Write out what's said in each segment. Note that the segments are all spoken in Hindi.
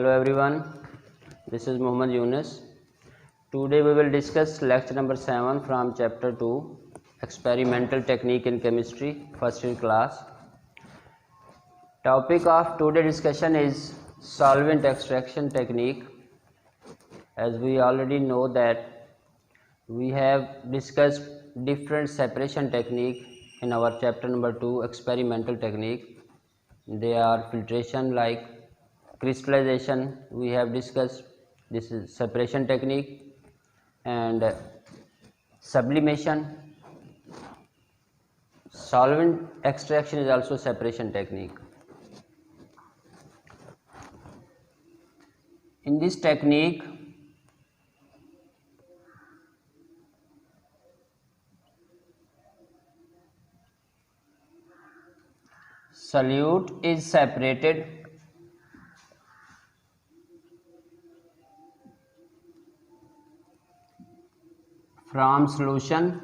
Hello everyone, this is Muhammad Yunus. Today we will discuss lecture number 7 from chapter 2, Experimental Technique in Chemistry, first in class. Topic of today's discussion is solvent extraction technique. As we already know that we have discussed different separation technique in our chapter number 2, Experimental Technique. They are filtration, like crystallization we have discussed, this is separation technique, and sublimation. Solvent extraction is also separation technique. In this technique, solute is separated from solution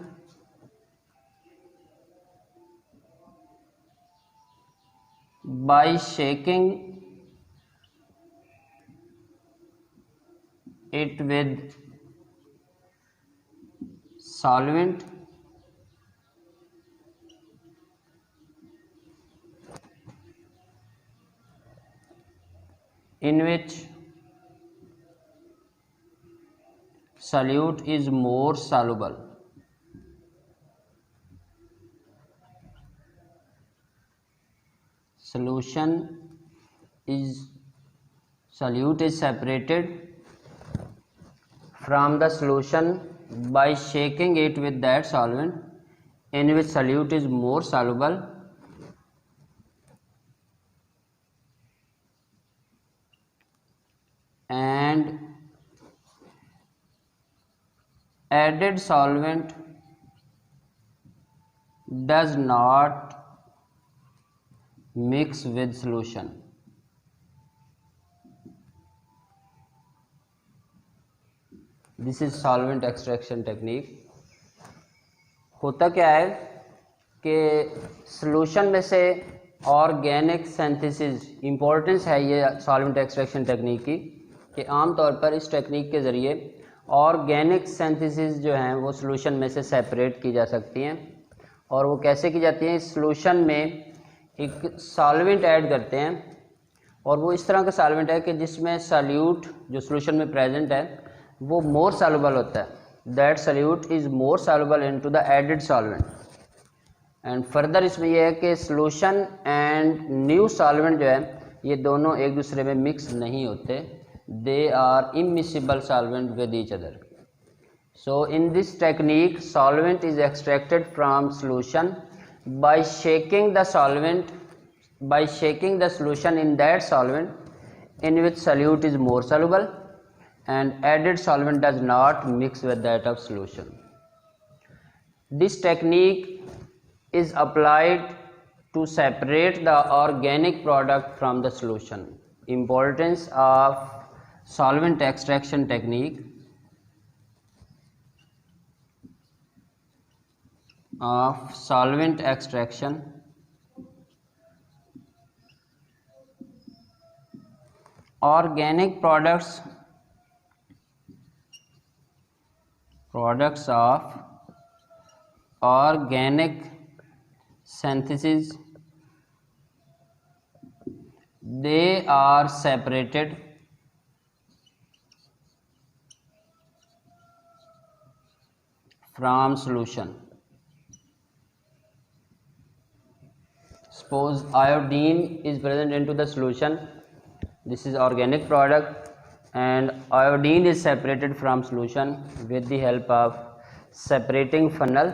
by shaking it with solvent in which solute is more soluble. Solute is separated from the solution by shaking it with that solvent in which solute is more soluble and added solvent does not mix with solution. This is solvent extraction technique. होता क्या है कि सॉल्यूशन में से ऑर्गेनिक सिंथेसिस, इम्पोर्टेंस है ये सॉल्वेंट एक्सट्रैक्शन टेक्निक की कि आमतौर पर इस टेक्निक के ज़रिए ऑर्गेनिक सिंथेसिस जो हैं वो सॉल्यूशन में से सेपरेट की जा सकती हैं। और वो कैसे की जाती हैं? इस सॉल्यूशन में एक सॉल्वेंट ऐड करते हैं और वो इस तरह का सॉल्वेंट है कि जिसमें सॉल्यूट जो सॉल्यूशन में प्रेजेंट है वो मोर सॉल्युबल होता है। That solute is more soluble into the added solvent. And further इसमें यह है कि सॉल्यूशन एंड न्यू सॉल्वेंट जो है ये दोनों एक दूसरे में मिक्स नहीं होते। They are immiscible solvent with each other. So in this technique solvent is extracted from solution by shaking the solution in that solvent in which solute is more soluble and added solvent does not mix with that of solution. This technique is applied to separate the organic product from the solution. Importance of solvent extraction technique. Of solvent extraction, organic products of organic synthesis, they are separated from solution. Suppose iodine is present into the solution. This is organic product and iodine is separated from solution with the help of separating funnel.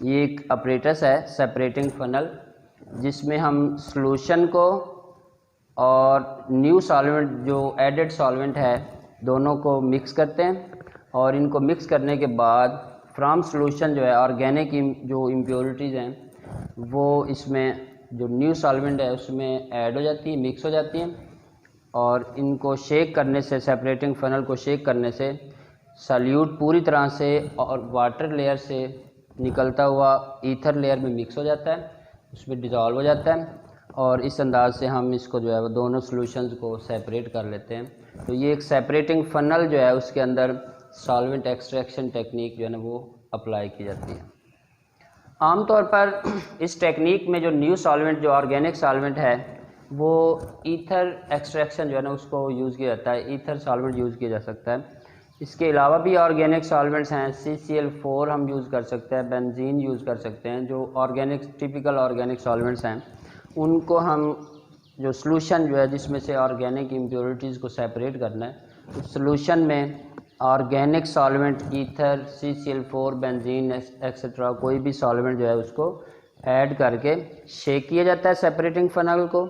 ये एक apparatus है separating funnel जिसमें हम solution को और new solvent जो added solvent है दोनों को mix करते हैं और इनको mix करने के बाद from solution जो है organic जो impurities हैं वो इसमें जो न्यू सॉल्वेंट है उसमें ऐड हो जाती है, मिक्स हो जाती हैं और इनको शेक करने से, सेपरेटिंग फनल को शेक करने से सॉल्यूट पूरी तरह से और वाटर लेयर से निकलता हुआ ईथर लेयर में मिक्स हो जाता है, उसमें डिज़ोल्व हो जाता है और इस अंदाज से हम इसको जो है वो दोनों सॉल्यूशंस को सेपरेट कर लेते हैं। तो ये एक सेपरेटिंग फनल जो है उसके अंदर सॉल्वेंट एक्सट्रैक्शन टेक्निक जो है ना वो अप्लाई की जाती है। आमतौर पर इस टेक्निक में जो न्यू सॉल्वेंट जो ऑर्गेनिक सॉल्वेंट है वो ईथर एक्सट्रैक्शन जो है ना उसको यूज़ किया जाता है, ईथर सॉल्वेंट यूज़ किया जा सकता है। इसके अलावा भी ऑर्गेनिक सॉल्वेंट्स हैं, CCl4 हम यूज़ कर सकते हैं, बेंजीन यूज़ कर सकते हैं। जो ऑर्गेनिक टिपिकल ऑर्गेनिक सॉल्वेंट्स हैं उनको हम जो सॉल्यूशन जो है जिसमें से ऑर्गेनिक इम्प्योरिटीज़ को सेपरेट करना है, उस सॉल्यूशन में organic solvent ether, CCl4, benzene etcetera कोई भी सॉल्वेंट जो है उसको ऐड करके शेक किया जाता है सेपरेटिंग फनल को।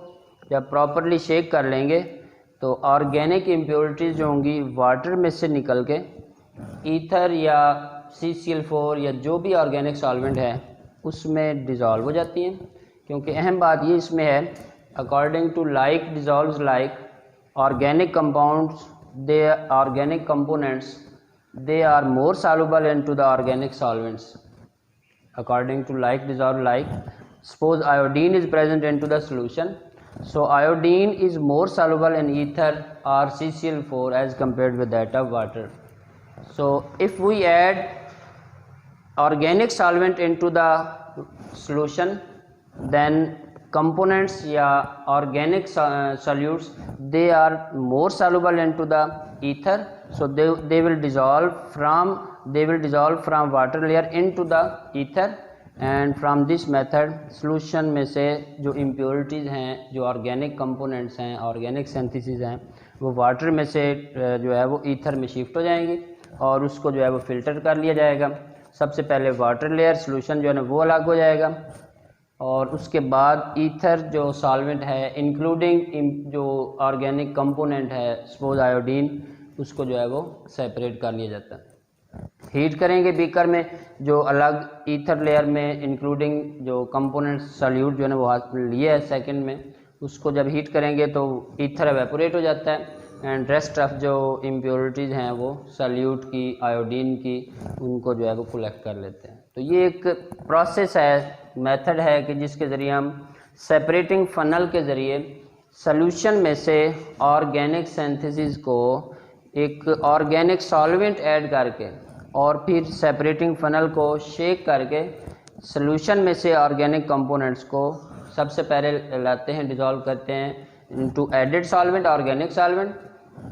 जब प्रॉपरली शेक कर लेंगे तो ऑर्गेनिक इम्प्योरिटीज़ जो होंगी वाटर में से निकल के ईथर या CCl4 या जो भी ऑर्गेनिक सॉल्वेंट है उसमें डिज़ोल्व हो जाती हैं। क्योंकि अहम बात ये इसमें है, according to like dissolves like, organic compounds they organic components they are more soluble into the organic solvents. According to like dissolve like, suppose iodine is present into the solution, so iodine is more soluble in ether or CCl4 as compared with that of water. So if we add organic solvent into the solution, then components या organic solutes they are more soluble into the ether, so they will dissolve from water layer into the ether, and from this method solution में से जो impurities हैं, जो organic components हैं, organic synthesis हैं, वो वाटर में से जो है वो ईथर में शिफ्ट हो जाएंगी और उसको जो है वो फ़िल्टर कर लिया जाएगा। सबसे पहले वाटर लेयर सॉल्यूशन जो है ना वो अलग हो जाएगा और उसके बाद ईथर जो सॉल्वेंट है इंक्लूडिंग जो ऑर्गेनिक कंपोनेंट है सपोज आयोडीन, उसको जो है वो सेपरेट कर लिया जाता है। हीट करेंगे बीकर में, जो अलग ईथर लेयर में इंक्लूडिंग जो कंपोनेंट सॉल्यूट जो है ना वो हाथ में लिए है सेकंड में, उसको जब हीट करेंगे तो ईथर एवेपोरेट हो जाता है एंड रेस्ट ऑफ जो इम्प्योरिटीज़ हैं वो सॉल्यूट की, आयोडीन की, उनको जो है वो कलेक्ट कर लेते हैं। तो ये एक प्रोसेस है, मेथड है कि जिसके ज़रिए हम सेपरेटिंग फनल के ज़रिए सॉल्यूशन में से ऑर्गेनिक सिंथेसिस को एक ऑर्गेनिक सॉल्वेंट ऐड करके और फिर सेपरेटिंग फनल को शेक करके सॉल्यूशन में से ऑर्गेनिक कंपोनेंट्स को सबसे पहले लाते हैं, डिज़ोल्व करते हैं into added solvent, organic solvent,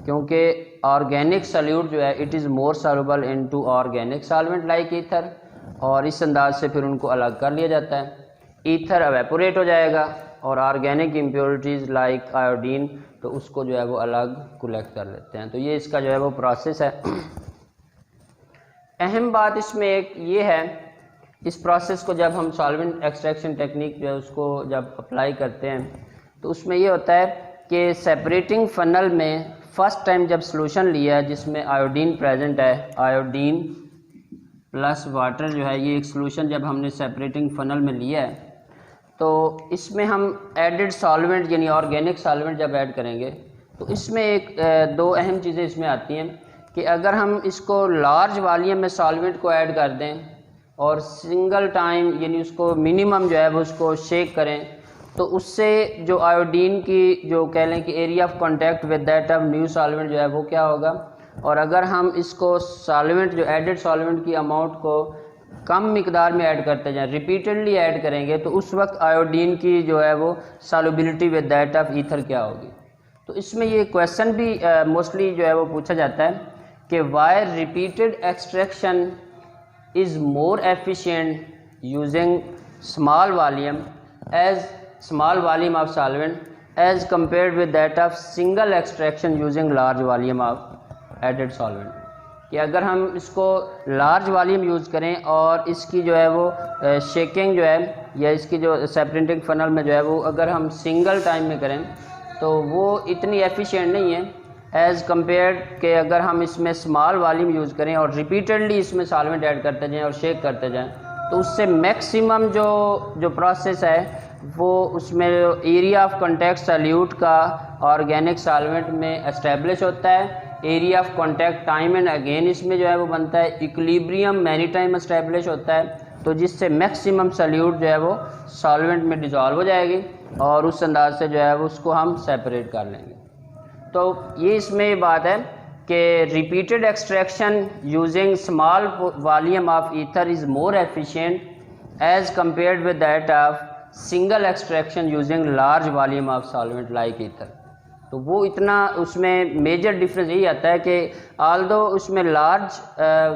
क्योंकि ऑर्गेनिक सॉल्यूट जो है it is more soluble into organic solvent like ether, और इस अंदाज से फिर उनको अलग कर लिया जाता है। ईथर एवेपोरेट हो जाएगा और ऑर्गेनिक इम्प्योरिटीज़ लाइक आयोडीन तो उसको जो है वो अलग कलेक्ट कर लेते हैं। तो ये इसका जो है वो प्रोसेस है। अहम बात इसमें एक ये है, इस प्रोसेस को जब हम सॉल्वेंट एक्सट्रैक्शन टेक्निक जो है उसको जब अप्लाई करते हैं तो उसमें ये होता है कि सेपरेटिंग फनल में फ़र्स्ट टाइम जब सॉल्यूशन लिया है जिसमें आयोडीन प्रेजेंट है, आयोडीन प्लस वाटर जो है, ये एक सॉल्यूशन जब हमने सेपरेटिंग फनल में लिया है तो इसमें हम एडेड सॉल्वेंट यानी ऑर्गेनिक सॉल्वेंट जब ऐड करेंगे तो इसमें एक दो अहम चीज़ें इसमें आती हैं कि अगर हम इसको लार्ज वॉल्यूम में सॉल्वेंट को ऐड कर दें और सिंगल टाइम यानी उसको मिनिमम जो है वो उसको शेक करें तो उससे जो आयोडीन की जो कह लें कि area of contact with that of new solvent जो है वो क्या होगा, और अगर हम इसको सॉल्वेंट जो एडेड सॉल्वेंट की अमाउंट को कम मिकदार में ऐड करते जाएं, रिपीटेडली ऐड करेंगे तो उस वक्त आयोडीन की जो है वो solubility with that of ether क्या होगी। तो इसमें ये क्वेश्चन भी मोस्टली जो है वो पूछा जाता है कि why repeated extraction is more efficient using small volume of solvent as compared with that of single extraction using large volume of added solvent, कि अगर हम इसको लार्ज वॉल्यूम यूज़ करें और इसकी जो है वो शेकिंग जो है या इसकी जो सेपरेटिंग फनल में जो है वो अगर हम सिंगल टाइम में करें तो वो इतनी एफिशिएंट नहीं है एज़ कम्पेयर्ड कि अगर हम इसमें स्मॉल वॉल्यूम यूज़ करें और रिपीटेडली इसमें सॉल्वेंट ऐड करते जाएं और शेक करते जाएं तो उससे मैक्सिमम जो प्रोसेस है वो उसमें एरिया ऑफ कॉन्टैक्ट सॉल्यूट का ऑर्गेनिक सॉल्वेंट में एस्टेब्लिश होता है, area of contact time and again इसमें जो है वो बनता है, इक्विलिब्रियम मैनी टाइम एस्टेब्लिश होता है तो जिससे मैक्सिमम सल्यूट जो है वो सॉल्वेंट में डिज़ोल्व हो जाएगी और उस अंदाज से जो है वो उसको हम सेपरेट कर लेंगे। तो ये इसमें बात है कि repeated extraction using small volume of ether is more efficient as compared with that of single extraction using large volume of solvent like ether. तो वो इतना उसमें मेजर डिफरेंस यही आता है कि आल्दो उसमें लार्ज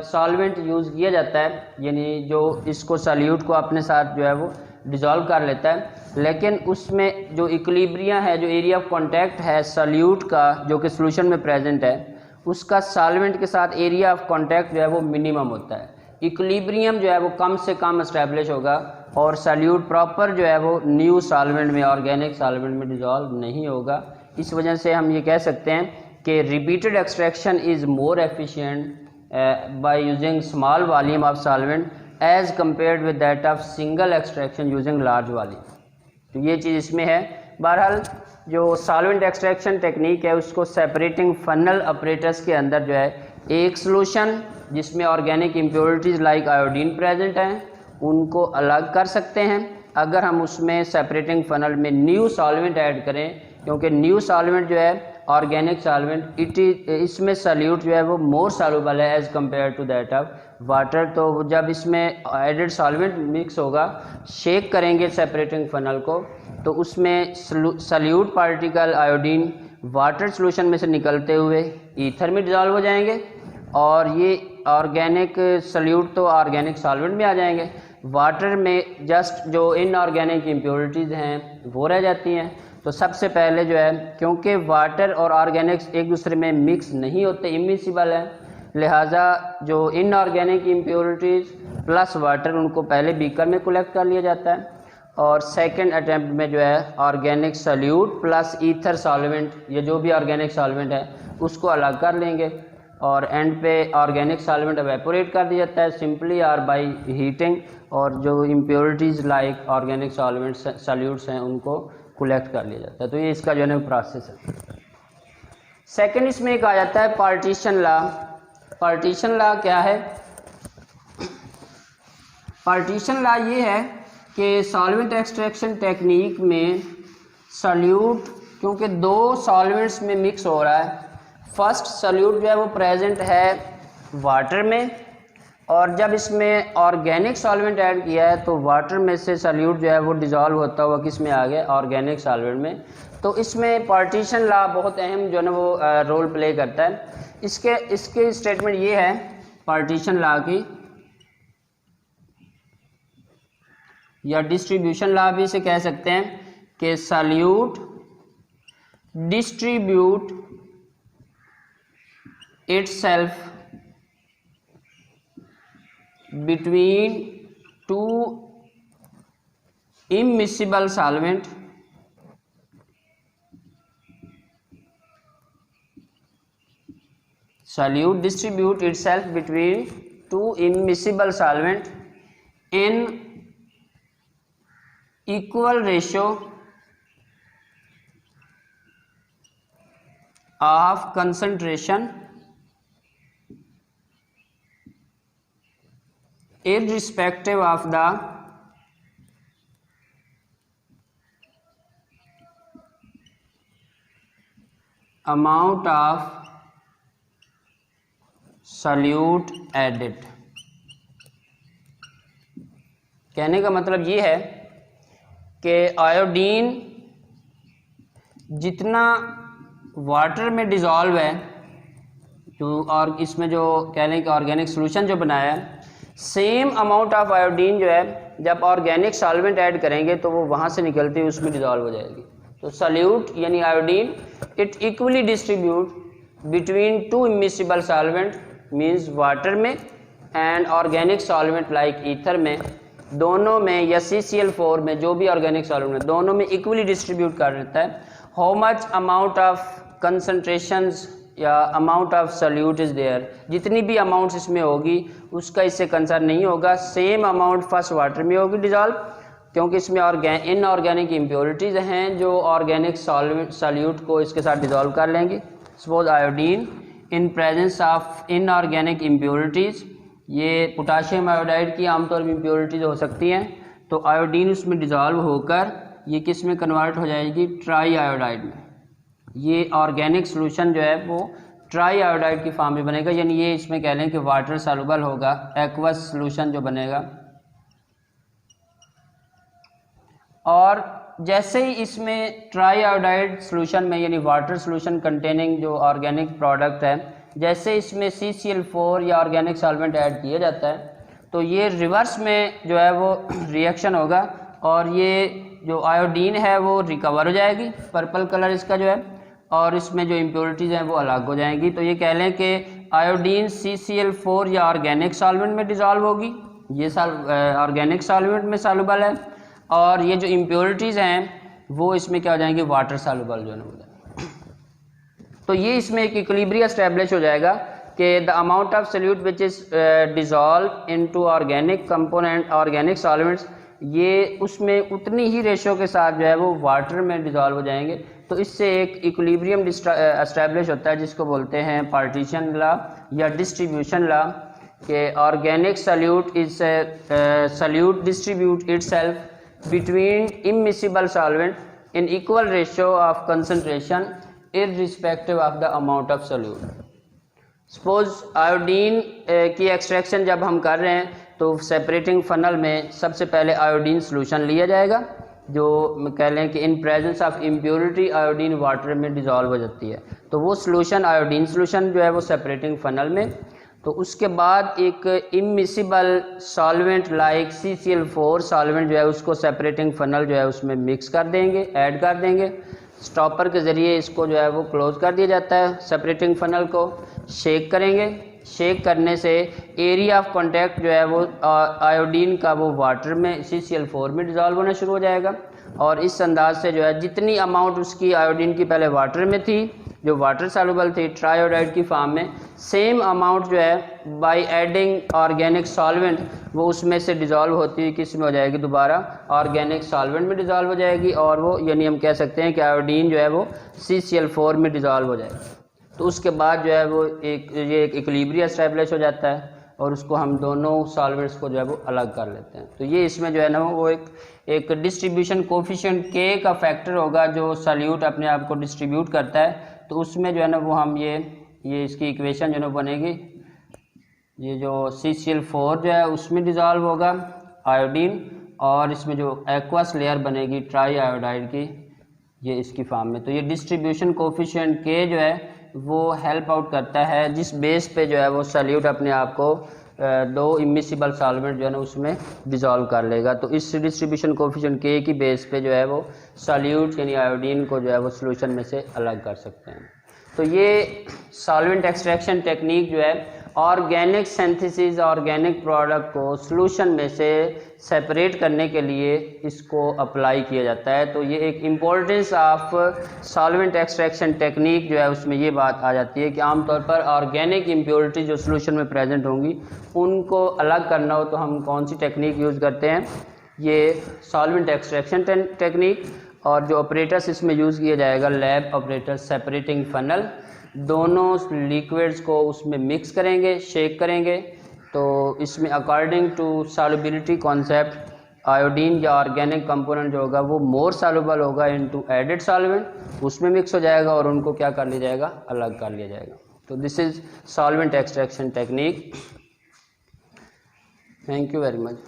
सॉल्वेंट यूज़ किया जाता है, यानी जो इसको सॉल्यूट को अपने साथ जो है वो डिज़ोल्व कर लेता है, लेकिन उसमें जो इक्विलिब्रियम है, जो एरिया ऑफ कांटेक्ट है सॉल्यूट का जो कि सॉल्यूशन में प्रेजेंट है, उसका सॉल्वेंट के साथ एरिया ऑफ कांटेक्ट जो है वो मिनिमम होता है। इक्विलिब्रियम जो है वो कम से कम एस्टेब्लिश होगा और सॉल्यूट प्रॉपर जो है वो न्यू सॉल्वेंट में, ऑर्गेनिक सॉल्वेंट में डिज़ोल्व नहीं होगा। इस वजह से हम ये कह सकते हैं कि repeated extraction is more efficient by using small volume of solvent as compared with that of single extraction using large volume. तो ये चीज़ इसमें है। बहरहाल जो सॉल्वेंट एक्सट्रैक्शन टेक्निक है उसको सेपरेटिंग फनल ऑपरेटर्स के अंदर जो है एक सॉल्यूशन जिसमें organic impurities like iodine present हैं उनको अलग कर सकते हैं अगर हम उसमें सेपरेटिंग फनल में न्यू सॉल्वेंट ऐड करें, क्योंकि न्यू सॉल्वेंट जो है ऑर्गेनिक सॉल्वेंट इसमें सॉल्यूट जो है वो मोर सॉल्युबल है as compare to that of water. तो जब इसमें एडेड सॉल्वेंट मिक्स होगा, शेक करेंगे सेपरेटिंग फनल को, तो उसमें solute particle iodine water solution में से निकलते हुए ईथर में डिज़ोल्व हो जाएंगे और ये ऑर्गेनिक सॉल्यूट तो ऑर्गेनिक सॉल्वेंट में आ जाएंगे। वाटर में जस्ट जो इनऑर्गेनिक इम्प्योरिटीज़ हैं वो रह जाती हैं। तो सबसे पहले जो है, क्योंकि वाटर और ऑर्गेनिक्स एक दूसरे में मिक्स नहीं होते, इमिसिबल है, लिहाजा जो इनऑर्गेनिक इम्प्योरिटीज़ प्लस वाटर उनको पहले बीकर में कलेक्ट कर लिया जाता है और सेकंड अटैम्प्ट में जो है organic solute plus ether solvent, ये जो भी ऑर्गेनिक सॉल्वेंट है उसको अलग कर लेंगे और एंड पे ऑर्गेनिक सॉल्वेंट एवेपोरेट कर दिया जाता है सिंपली और बाय हीटिंग, और जो impurities like organic solvent solutes हैं उनको कलेक्ट कर लिया जाता है। तो ये इसका जो है प्रोसेस है। सेकंड इसमें एक आ जाता है पार्टीशन लॉ। पार्टीशन लॉ क्या है? पार्टीशन लॉ ये है कि सॉल्वेंट एक्सट्रैक्शन टेक्निक में सॉल्यूट क्योंकि दो सॉल्वेंट्स में मिक्स हो रहा है, फर्स्ट सॉल्यूट जो है वो प्रेजेंट है वाटर में और जब इसमें ऑर्गेनिक सॉल्वेंट ऐड किया है तो वाटर में से सॉल्यूट जो है वो डिज़ोल्व होता हुआ किस में आ गया, ऑर्गेनिक सॉल्वेंट में। तो इसमें पार्टीशन लॉ बहुत अहम जो है ना वो रोल प्ले करता है। इसके स्टेटमेंट ये है पार्टीशन लॉ की, या डिस्ट्रीब्यूशन लॉ भी इसे कह सकते हैं, कि solute distribute itself between two immiscible solvent solute distribute itself between two immiscible solvent in equal ratio of concentration irrespective of the amount of solute added। कहने का मतलब ये है कि आयोडीन जितना वाटर में डिज़ोल्व है, जो और इसमें जो कहने का ऑर्गेनिक सॉल्यूशन जो बनाया है, सेम अमाउंट ऑफ आयोडीन जो है जब ऑर्गेनिक सॉल्वेंट ऐड करेंगे तो वो वहाँ से निकलती हुई उसमें डिज़ोल्व हो जाएगी। तो सॉल्यूट यानी iodine it equally distribute between two immiscible solvent means water में and organic solvent like ether में, दोनों में या CCl4 में जो भी ऑर्गेनिक सॉल्वेंट है दोनों में इक्वली डिस्ट्रीब्यूट कर देता है। How much amount of concentrations या amount of solute is there, जितनी भी अमाउंट्स इसमें होगी उसका इससे कंसर्न नहीं होगा, सेम अमाउंट फर्स्ट वाटर में होगी डिज़ोल्व, क्योंकि इसमें इनऑर्गेनिक इम्प्योरिटीज़ हैं जो ऑर्गेनिक सॉल्यूट को इसके साथ डिज़ोल्व कर लेंगे। Suppose iodine in presence of inorganic impurities ये पोटाशियम आयोडाइड की आमतौर पर इम्प्योरिटीज हो सकती हैं, तो आयोडीन उसमें डिज़ोल्व होकर ये किस में कन्वर्ट हो जाएगी, ट्राई आयोडाइड में। ये ऑर्गेनिक सोल्यूशन जो है वो ट्राई आयोडाइड की फॉर्म में बनेगा, यानी ये इसमें कह लें कि वाटर सॉल्युबल होगा, एक्वस सोल्यूशन जो बनेगा। और जैसे ही इसमें ट्राई आयोडाइड सोल्यूशन में यानी वाटर सोल्यूशन कंटेनिंग जो ऑर्गेनिक प्रोडक्ट है, जैसे इसमें CCl4 या ऑर्गेनिक सॉल्वेंट ऐड किया जाता है तो ये रिवर्स में जो है वो रिएक्शन होगा और ये जो आयोडीन है वो रिकवर हो जाएगी, पर्पल कलर इसका जो है, और इसमें जो इम्प्योरिटीज़ हैं वो अलग हो जाएंगी। तो ये कह लें कि आयोडीन CCl4 या ऑर्गेनिक सॉल्वेंट में डिज़ोल्व होगी, ये ऑर्गेनिक सॉल्वेंट में सॉल्युबल है, और ये जो इम्प्योरिटीज़ हैं वो इसमें क्या हो जाएंगी, वाटर सॉल्युबल जो है हो जाएंगे। तो ये इसमें एक इक्विलिब्रियम एस्टेब्लिश हो जाएगा कि the amount of solute which is dissolve into organic component organic solvents, ये उसमें उतनी ही रेशो के साथ जो है वो वाटर में डिज़ोल्व हो जाएंगे। तो इससे एक इक्विलिब्रियम एस्टेब्लिश होता है जिसको बोलते हैं पार्टीशन लॉ या डिस्ट्रीब्यूशन लॉ, कि organic solute is solute distribute itself between immiscible solvent in equal ratio of concentration irrespective of the amount of solute. Suppose iodine की एक्सट्रैक्शन जब हम कर रहे हैं तो सेपरेटिंग फनल में सबसे पहले आयोडीन सोल्यूशन लिया जाएगा, जो कह लें कि in presence of impurity iodine water में डिज़ोल्व हो जाती है। तो वो सोल्यूशन आयोडीन सोल्यूशन जो है वो सेपरेटिंग फनल में, तो उसके बाद एक immiscible solvent like CCl4 solvent जो है उसको सेपरेटिंग फनल जो है उसमें मिक्स कर देंगे, ऐड कर देंगे। स्टॉपर के ज़रिए इसको जो है वो क्लोज कर दिया जाता है, सेपरेटिंग फनल को शेक करेंगे। शेक करने से एरिया ऑफ कांटेक्ट जो है वो आयोडीन का वो वाटर में CCl4 में डिज़ोल्व होना शुरू हो जाएगा, और इस अंदाज से जो है जितनी अमाउंट उसकी आयोडीन की पहले वाटर में थी जो वाटर सॉल्युबल थी ट्राइआयोडाइड की फॉर्म में, सेम अमाउंट जो है बाय एडिंग ऑर्गेनिक सॉल्वेंट वो उसमें से डिज़ोल्व होती हुई किस में हो जाएगी, दोबारा ऑर्गेनिक सॉल्वेंट में डिज़ोल्व हो जाएगी, और वो यानी हम कह सकते हैं कि आयोडीन जो है वो CCl4 में डिज़ोल्व हो जाएगी। तो उसके बाद जो है वो ये एक इक्विलिब्रियम एस्टैब्लिश हो जाता है और उसको हम दोनों सॉल्वेंट्स को जो है वो अलग कर लेते हैं। तो ये इसमें जो है ना वो एक डिस्ट्रीब्यूशन कोफिशिएंट K का फैक्टर होगा जो सॉल्यूट अपने आप को डिस्ट्रीब्यूट करता है। तो उसमें जो है ना वो हम ये इसकी इक्वेशन जो है ना बनेगी, ये जो CCl4 जो है उसमें डिज़ोल्व होगा आयोडीन, और इसमें जो एक्वस लेयर बनेगी ट्राई आयोडाइड की, ये इसकी फॉर्म में। तो ये डिस्ट्रीब्यूशन कोफिशिएंट K जो है वो हेल्प आउट करता है जिस बेस पे जो है वो सॉल्यूट अपने आप को दो इमिसिबल सॉल्वेंट जो है ना उसमें डिज़ोल्व कर लेगा। तो इस डिस्ट्रीब्यूशन कोफिशिएंट K की बेस पे जो है वो सॉल्यूट यानी आयोडीन को जो है वो सोल्यूशन में से अलग कर सकते हैं। तो ये सॉल्वेंट एक्सट्रैक्शन टेक्निक जो है ऑर्गेनिक सिंथेसिस ऑर्गेनिक प्रोडक्ट को सोल्यूशन में से सेपरेट करने के लिए इसको अप्लाई किया जाता है। तो ये एक importance of solvent extraction technique जो है उसमें ये बात आ जाती है कि आमतौर पर ऑर्गेनिक इम्प्योरिटी जो सोल्यूशन में प्रेजेंट होंगी उनको अलग करना हो तो हम कौन सी टेक्निक यूज़ करते हैं, ये सॉल्वेंट एक्सट्रैक्शन टेक्निक। और जो ऑपरेटर्स इसमें यूज़ किया जाएगा लैब ऑपरेटर सेपरेटिंग फनल, दोनों लिक्विड्स को उसमें मिक्स करेंगे, शेक करेंगे। तो इसमें according to solubility concept iodine या ऑर्गेनिक कंपोनेंट जो होगा वो मोर सॉल्युबल होगा इनटू एडेड सॉल्वेंट, उसमें मिक्स हो जाएगा और उनको क्या कर लिया जाएगा, अलग कर लिया जाएगा। तो this is solvent extraction technique. Thank you very much.